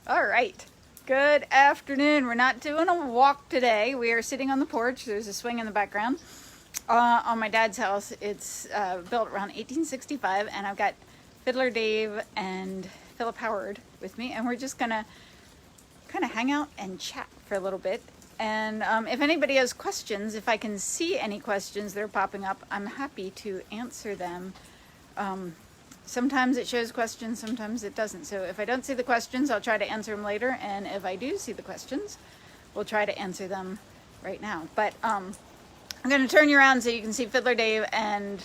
All right. Good afternoon. We're not doing a walk today. We are sitting on the porch. There's a swing in the background. On my dad's house. It's built around 1865, and I've got Fiddler Dave and Philip Howard with me, and we're just gonna kind of hang out and chat for a little bit. And if anybody has questions, if I can see any questions that are popping up, I'm happy to answer them. Sometimes it shows questions, sometimes it doesn't. So if I don't see the questions, I'll try to answer them later. And if I do see the questions, we'll try to answer them right now. But I'm going to turn you around so you can see Fiddler Dave and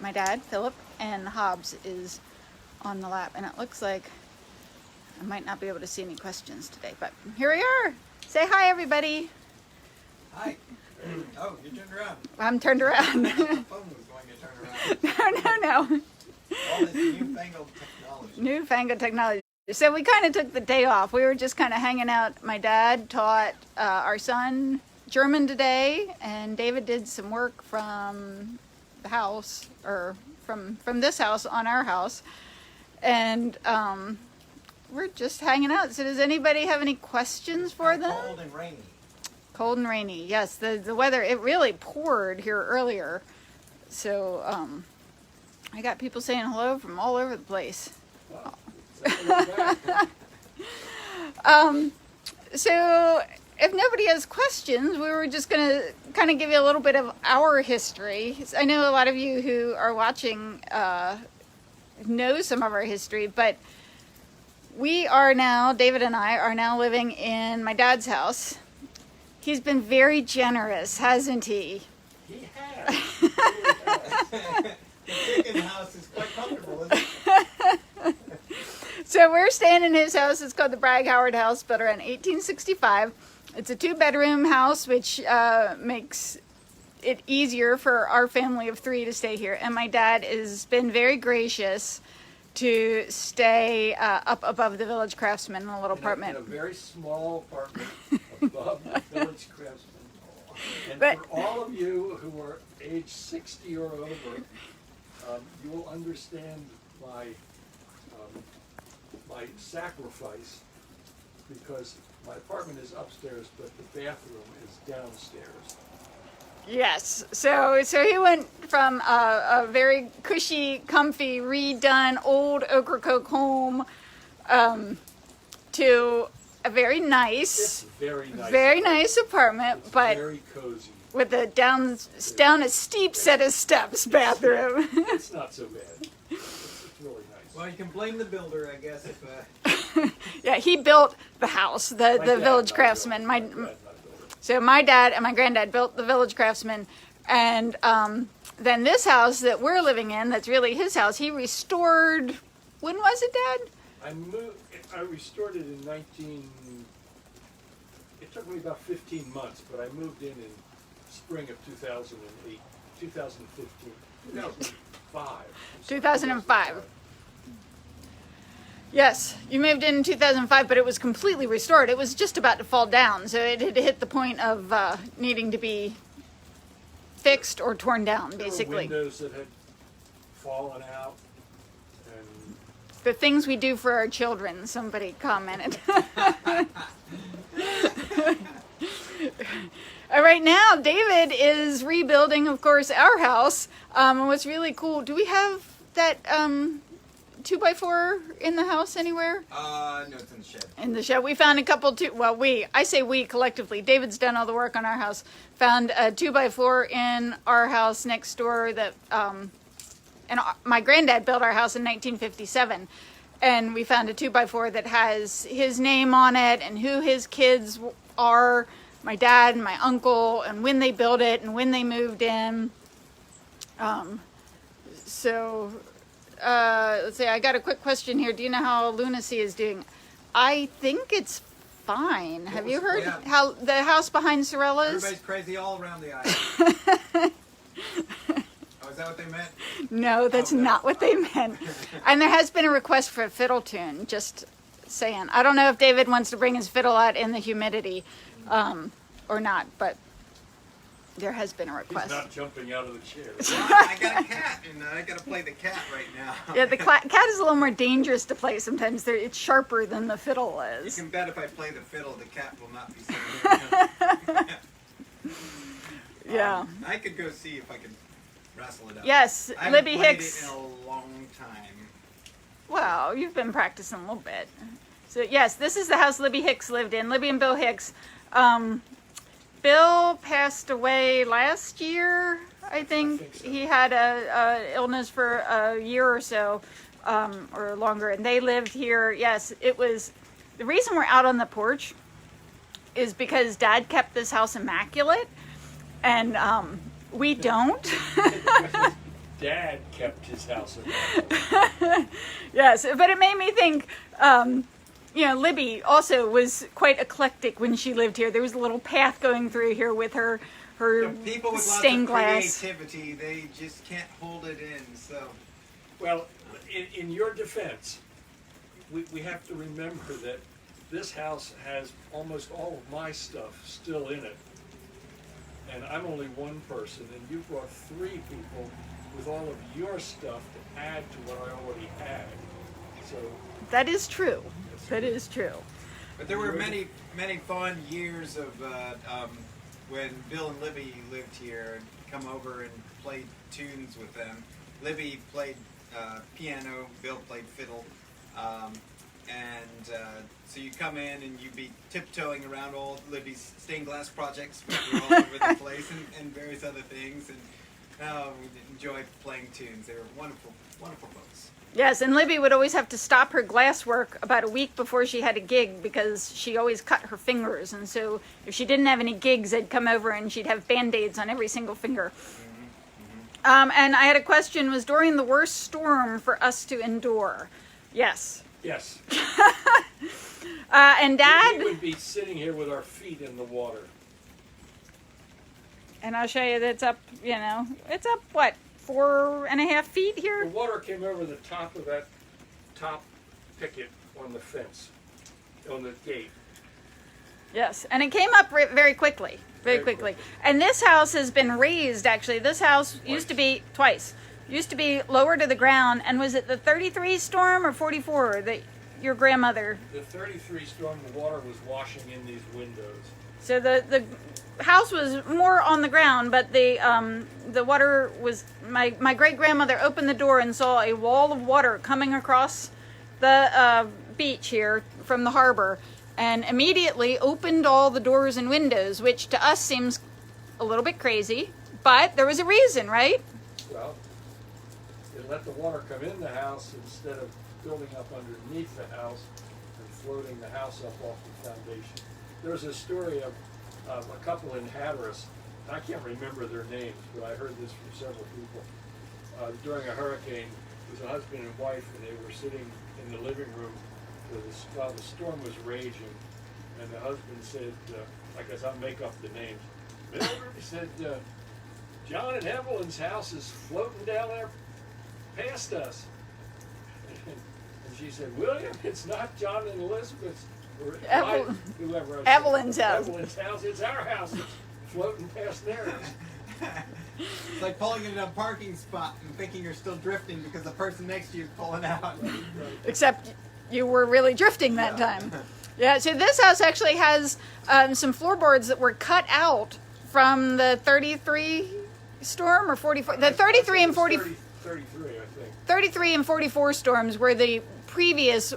my dad, Philip, and Hobbs is on the lap. And it looks like I might not be able to see any questions today, but here we are. Say hi, everybody. Hi. Oh, you turned around. I'm turned around. The phone was going to turn around. No. All this newfangled technology. Newfangled technology. So we kind of took the day off. We were just kind of hanging out. My dad taught our son German today, and David did some work from the house, or from this house on our house. And we're just hanging out. So does anybody have any questions for them? Cold and rainy. Cold and rainy, yes. The weather, it really poured here earlier. So I got people saying hello from all over the place. Wow. So if nobody has questions, we were just going to kind of give you a little bit of our history. I know a lot of you who are watching know some of our history, but we are now, David and I are now living in my dad's house. He's been very generous, hasn't he? He has. The chicken house is quite comfortable, isn't it? So we're staying in his house. It's called the Bragg Howard House, built around 1865. It's a 2-bedroom house, which makes it easier for our family of 3 to stay here. And my dad has been very gracious to stay up above the Village Craftsmen in a little apartment. In a very small apartment above the Village Craftsmen. And But- for all of you who are age 60 or over, you will understand my sacrifice, because my apartment is upstairs, but the bathroom is downstairs. Yes. So he went from a very cushy, comfy, redone old Ocracoke home to a very It's nice, very nice. apartment, It's but very cozy. with a down a steep set of steps bathroom. It's not so bad. It's really nice. Well, you can blame the builder, I guess, if Yeah, he built the house, the My dad Village not Craftsmen. built it. My dad not built it. So my dad and my granddad built the Village Craftsmen, and then this house that we're living in, that's really his house, he restored. When was it, Dad? I restored it in it took me about 15 months, but I moved in spring of 2008, 2015, 2005. 2005. Yes, you moved in 2005, but it was completely restored. It was just about to fall down, so it had hit the point of needing to be fixed or torn down, There were basically. windows that had fallen out, and The things we do for our children, somebody commented. Right now, David is rebuilding, of course, our house. And what's really cool, do we have that 2x4 in the house anywhere? no, it's in the shed. In the shed. We found a couple, I say we collectively. David's done all the work on our house. Found a 2x4 in our house next door that, and my granddad built our house in 1957. And we found a 2x4 that has his name on it and who his kids are, my dad and my uncle, and when they built it and when they moved in. Let's see, I got a quick question here. Do you know how Lunacy is doing? I think it's fine. Have you heard Yeah. how the house behind Sorella's? Everybody's crazy all around the aisle. Oh, is that what they meant? No, that's Oh, no. not what they meant. And there has been a request for a fiddle tune, just saying. I don't know if David wants to bring his fiddle out in the humidity or not, but There has been a He's request. not jumping out of the chair. Well, I got a cat, and I got to play the cat right now. Yeah, the cat is a little more dangerous to play sometimes. It's sharper than the fiddle You is. can bet if I play the fiddle, the cat will not be sitting there. Yeah. I could go see if I can wrestle it up. Yes, I haven't Libby played Hicks. it in a long time. Well, you've been practicing a little bit. So yes, this is the house Libby Hicks lived in. Libby and Bill Hicks. Bill passed away last year, I think. so. He had a illness for a year or so, or longer, and they lived here. Yes, it was. The reason we're out on the porch is because Dad kept this house immaculate, and we don't. Dad kept his house in Yes, but it made me think, Libby also was quite eclectic when she lived here. There was a little path going through here with her People with lots stained of glass. creativity, they just can't hold it in. So Well, in your defense, we have to remember that this house has almost all of my stuff still in it. And I'm only one person, and you brought 3 people with all of your stuff to add to what I already had. So That is true. That is true. But there were many, many fun years of when Bill and Libby lived here and come over and played tunes with them. Libby played piano, Bill played fiddle. So you come in and you'd be tiptoeing around all Libby's stained glass projects, which were all over the place, and various other things. And we enjoyed playing tunes. They were wonderful, wonderful folks. Yes, and Libby would always have to stop her glasswork about a week before she had a gig because she always cut her fingers. And so if she didn't have any gigs, they'd come over and she'd have Band-Aids on every single finger. And I had a question, was during the worst storm for us to endure? Yes. yes, And Dad, we would be sitting here with our feet in the water. and I'll show you that's up, it's up, what, 4.5 feet The here? water came over the top of that top picket on the fence, on the gate. Yes, and it came up very quickly, very Very quickly. quickly. And this house has been raised, actually. This house used to be, twice, used to be lower to the ground. And was it the 33 storm or 44 that your grandmother? The 33 storm, the water was washing in these windows. So the house was more on the ground, but the water was, my great-grandmother opened the door and saw a wall of water coming across the beach here from the harbor, and immediately opened all the doors and windows, which to us seems a little bit crazy, but there was a reason, right? Well, they let the water come in the house instead of building up underneath the house and floating the house up off the foundation. There's a story of a couple in Hatteras. I can't remember their names, but I heard this from several people. During a hurricane, it was a husband and wife, and they were sitting in the living room while the storm was raging. And the husband said, I guess I'll make up the names. He said, John and Evelyn's house is floating down there past us. And she said, William, it's not John and Elizabeth's, or whoever else. Evelyn's house. Evelyn's house. It's our house. It's floating past theirs. It's like pulling into a parking spot and thinking you're still drifting because the person next to you is pulling out. Right. Except you were really drifting that time. Yeah, so this house actually has some floorboards that were cut out from the 33 storm or 44. The 33 and 40. 33, I think. 33 and 44 storms were the previous,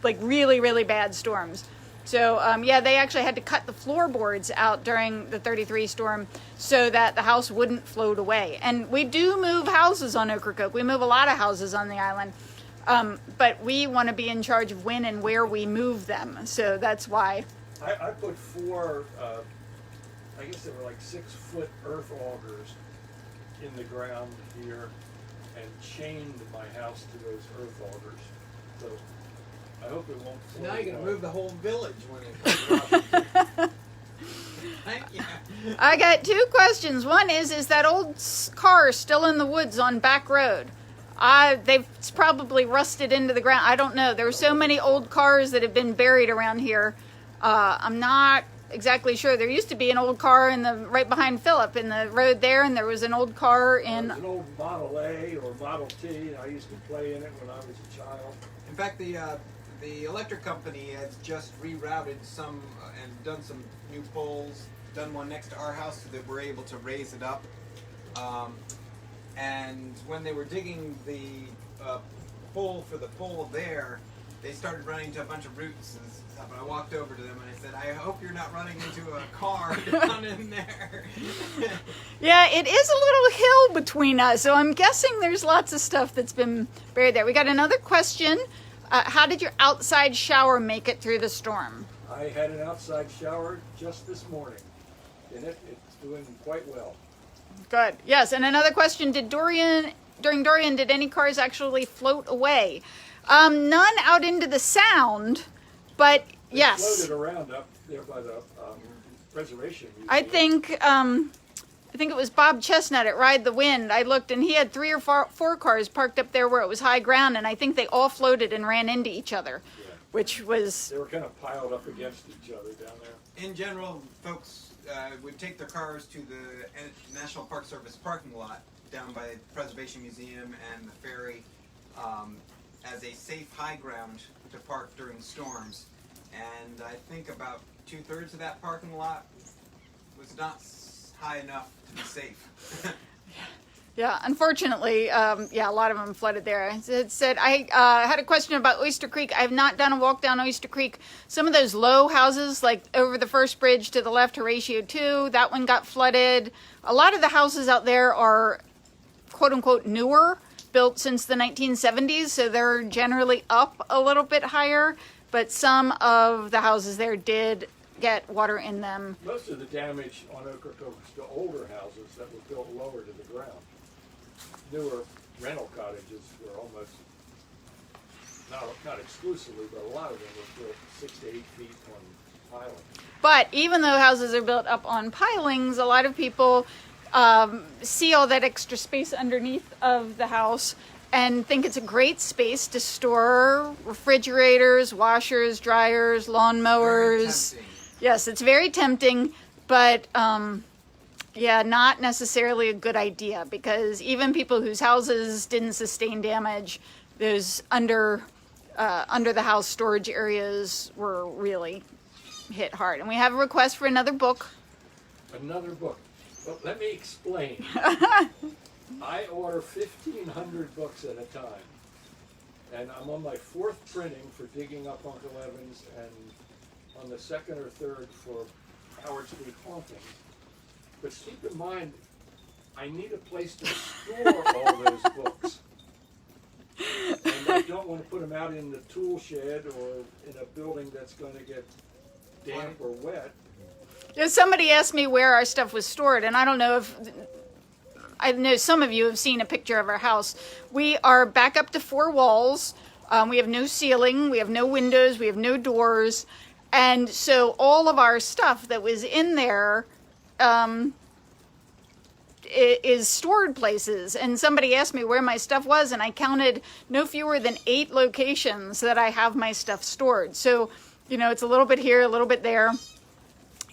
like, really, really bad storms. So, they actually had to cut the floorboards out during the 33 storm so that the house wouldn't float away. And we do move houses on Ocracoke. We move a lot of houses on the island. But we want to be in charge of when and where we move them. So that's why. I put 4, I guess they were like 6-foot earth augers in the ground here and chained my house to those earth augers. So I hope it won't float Now you're going to away. move the whole village when it comes. Thank you. I got 2 questions. One is that old car still in the woods on Back Road? It's probably rusted into the ground. I don't know. There are so many old cars that have been buried around here. I'm not exactly sure. There used to be an old car right behind Philip in the road there, and there was an old car in. There was an old Model A or Model T. I used to play in it when I was a child. In fact, the electric company has just rerouted some and done some new poles. Done one next to our house so that we're able to raise it up. And when they were digging the pole for the pole there, they started running into a bunch of roots and stuff. And I walked over to them and I said, "I hope you're not running into a car down in there." Yeah, it is a little hill between us, so I'm guessing there's lots of stuff that's been buried there. We got another question. How did your outside shower make it through the storm? I had an outside shower just this morning. In it, it's doing quite well. Good. Yes, and another question: during Dorian, did any cars actually float away? None out into the Sound, but They yes. floated around up there by the Preservation Museum. I think it was Bob Chestnut at Ride the Wind. I looked, and he had 3 or 4 cars parked up there where it was high ground, and I think they all floated and ran into each other, which was. They were kind of piled up against each other down there. In general, folks would take their cars to the National Park Service parking lot down by the Preservation Museum and the ferry as a safe high ground to park during storms. And I think about 2/3 of that parking lot was not high enough to be safe. Yeah, unfortunately, a lot of them flooded there. It said, I had a question about Oyster Creek. I have not done a walk down Oyster Creek. Some of those low houses, like over the first bridge to the left, Horatio 2, that one got flooded. A lot of the houses out there are, quote unquote, newer, built since the 1970s, so they're generally up a little bit higher. But some of the houses there did get water in them. Most of the damage on Ocracoke was to older houses that were built lower to the ground. Newer rental cottages were almost, not exclusively, but a lot of them were built 6 to 8 feet on pilings. But even though houses are built up on pilings, a lot of people see all that extra space underneath of the house and think it's a great space to store refrigerators, washers, dryers, lawnmowers. Yes, it's very tempting, but not necessarily a good idea, because even people whose houses didn't sustain damage, those under the house storage areas were really hit hard. And we have a request for another book. Another book. Well, let me explain. I order 1,500 books at a time, and I'm on my 4th printing for Digging Up Uncle Evans, and on the 2nd or 3rd for Howard Street Hauntings. But keep in mind, I need a place to store all those books. And I don't want to put them out in the tool shed or in a building that's going to get damp or wet. Yeah, somebody asked me where our stuff was stored, and I don't know if... I know some of you have seen a picture of our house. We are back up to 4 walls. We have no ceiling. We have no windows. We have no doors. And so all of our stuff that was in there is stored places. And somebody asked me where my stuff was, and I counted no fewer than 8 locations that I have my stuff stored. So, it's a little bit here, a little bit there.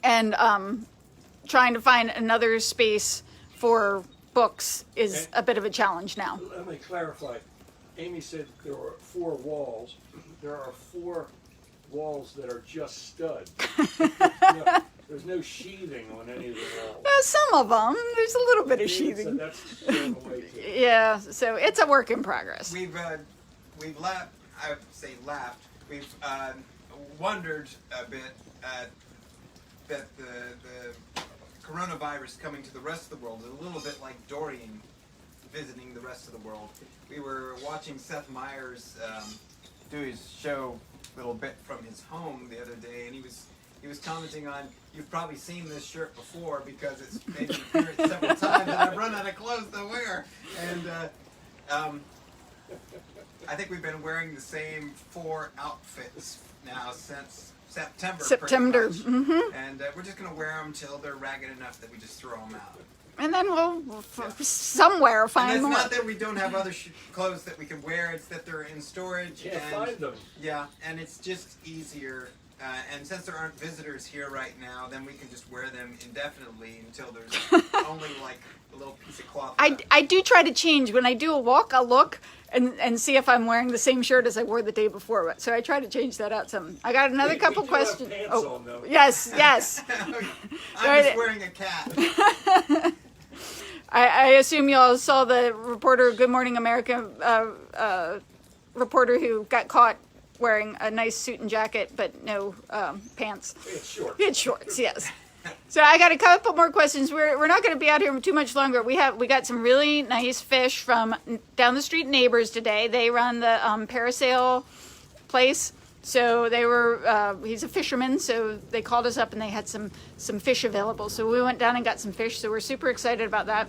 And trying to find another space for books is a bit of a challenge now. Let me clarify. Amy said there were 4 walls. There are 4 walls that are just stud. There's no sheathing on any of the walls. Some of them. There's a little bit of sheathing. That's going away too. Yeah, so it's a work in progress. We've laughed. I would say laughed. We've wondered a bit that the coronavirus coming to the rest of the world is a little bit like Dorian visiting the rest of the world. We were watching Seth Meyers do his show a little bit from his home the other day, and he was commenting on, you've probably seen this shirt before because it's made an appearance several times, and I've run out of clothes to wear. And I think we've been wearing the same 4 outfits now since September. Mm-hmm. And we're just going to wear them till they're ragged enough that we just throw them out. And then we'll somewhere find And it's more. not that we don't have other clothes that we can wear, it's that they're in storage. Can't and find them. Yeah, and it's just easier and since there aren't visitors here right now, then we can just wear them indefinitely until there's only like a little piece of cloth left. I do try to change. When I do a walk, I'll look and see if I'm wearing the same shirt as I wore the day before. So I try to change that out some. I got another couple questions. Have pants on, though. Yes, yes. I'm just wearing a cap. I assume you all saw the reporter, Good Morning America, reporter who got caught wearing a nice suit and jacket, but no pants. It's short. He had shorts, yes. So I got a couple more questions. We're not going to be out here too much longer. We got some really nice fish from down the street neighbors today. They run the parasail place. So they were, he's a fisherman, so they called us up and they had some fish available. So we went down and got some fish. So we're super excited about that.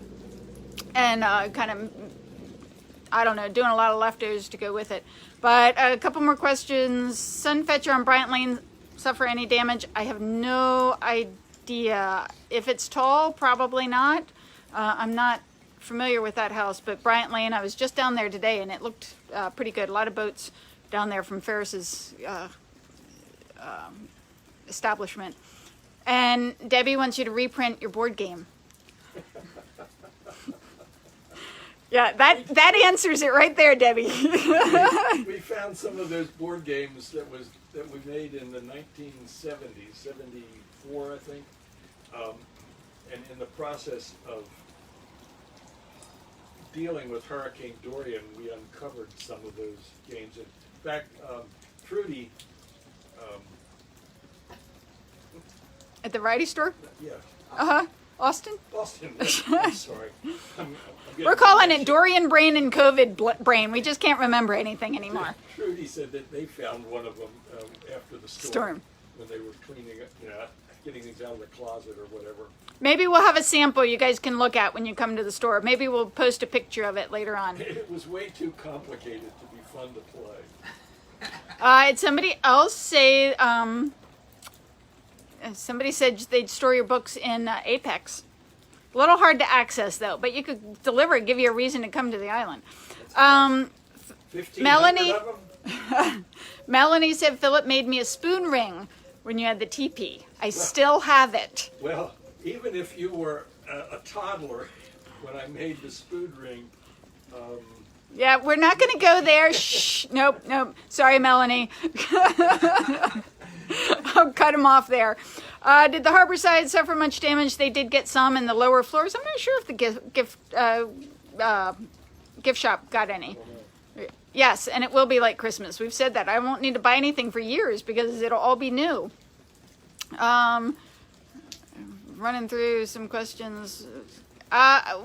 And kind of, I don't know, doing a lot of leftovers to go with it. But a couple more questions. Sunfetcher on Bryant Lane suffer any damage? I have no idea. If it's tall, probably not. I'm not familiar with that house, but Bryant Lane, I was just down there today and it looked pretty good. A lot of boats down there from Ferris's establishment. And Debbie wants you to reprint your board game. Yeah, that answers it right there, Debbie. We found some of those board games that we made in the 1970s, 74, I think. And in the process of dealing with Hurricane Dorian, we uncovered some of those games. In fact, Trudy, At the variety store? yeah, Austin? Boston. I'm sorry. I'm We're calling it Dorian brain and COVID brain. We just can't remember anything anymore. Trudy said that they found one of them after the Storm. when they were cleaning it, getting things out of the closet or whatever. Maybe we'll have a sample you guys can look at when you come to the store. Maybe we'll post a picture of it later on. It was way too complicated to be fun to play. Did somebody else say, somebody said they'd store your books in Apex. A little hard to access though, but you could deliver it, give you a reason to come to the island. 1,500 Melanie- of them? Melanie said Philip made me a spoon ring when you had the teepee. I still have it. Well, even if you were a toddler when I made the spoon ring, Yeah, we're not going to go there. Shh. Nope. Sorry, Melanie. I'll cut him off there. Did the Harborside suffer much damage? They did get some in the lower floors. I'm not sure if the gift shop got any. Yes, and it will be like Christmas. We've said that. I won't need to buy anything for years because it'll all be new. Running through some questions.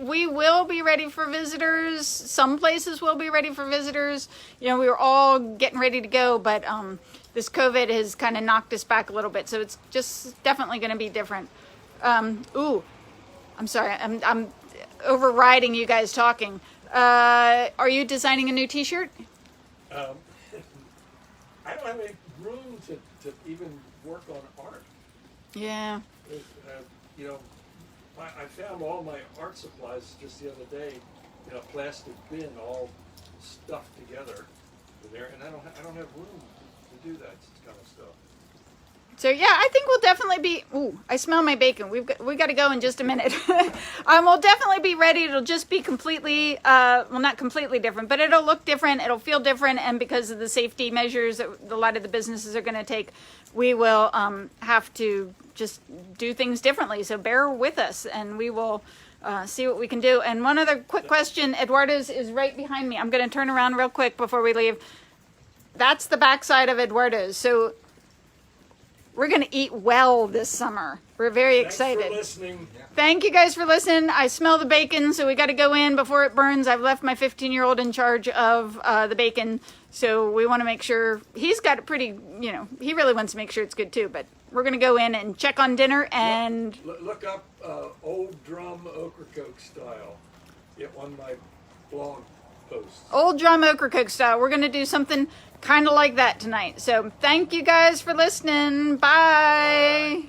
We will be ready for visitors. Some places will be ready for visitors. We were all getting ready to go, but this COVID has kind of knocked us back a little bit. So it's just definitely going to be different. I'm sorry. I'm overriding you guys talking. Are you designing a new T-shirt? I don't have any room to even work on art. Yeah. I found all my art supplies just the other day in a plastic bin, all stuffed together in there, and I don't have room to do that kind of stuff. So yeah, I think we'll definitely be. Ooh, I smell my bacon. We got to go in just a minute. We'll definitely be ready. It'll just be completely, well, not completely different, but it'll look different. It'll feel different, and because of the safety measures that a lot of the businesses are going to take, we will have to just do things differently. So bear with us, and we will see what we can do. And one other quick question: Eduardo's is right behind me. I'm going to turn around real quick before we leave. That's the backside of Eduardo's. So. We're going to eat well this summer. We're very excited. Thanks for listening. Thank you guys for listening. I smell the bacon, so we got to go in before it burns. I've left my 15-year-old in charge of the bacon, so we want to make sure. He's got it pretty, he really wants to make sure it's good too, but we're going to go in and check on dinner and... Look up Old Drum Ocracoke Style. Get on my blog post. Old Drum Ocracoke Style. We're going to do something kind of like that tonight. So thank you guys for listening. Bye.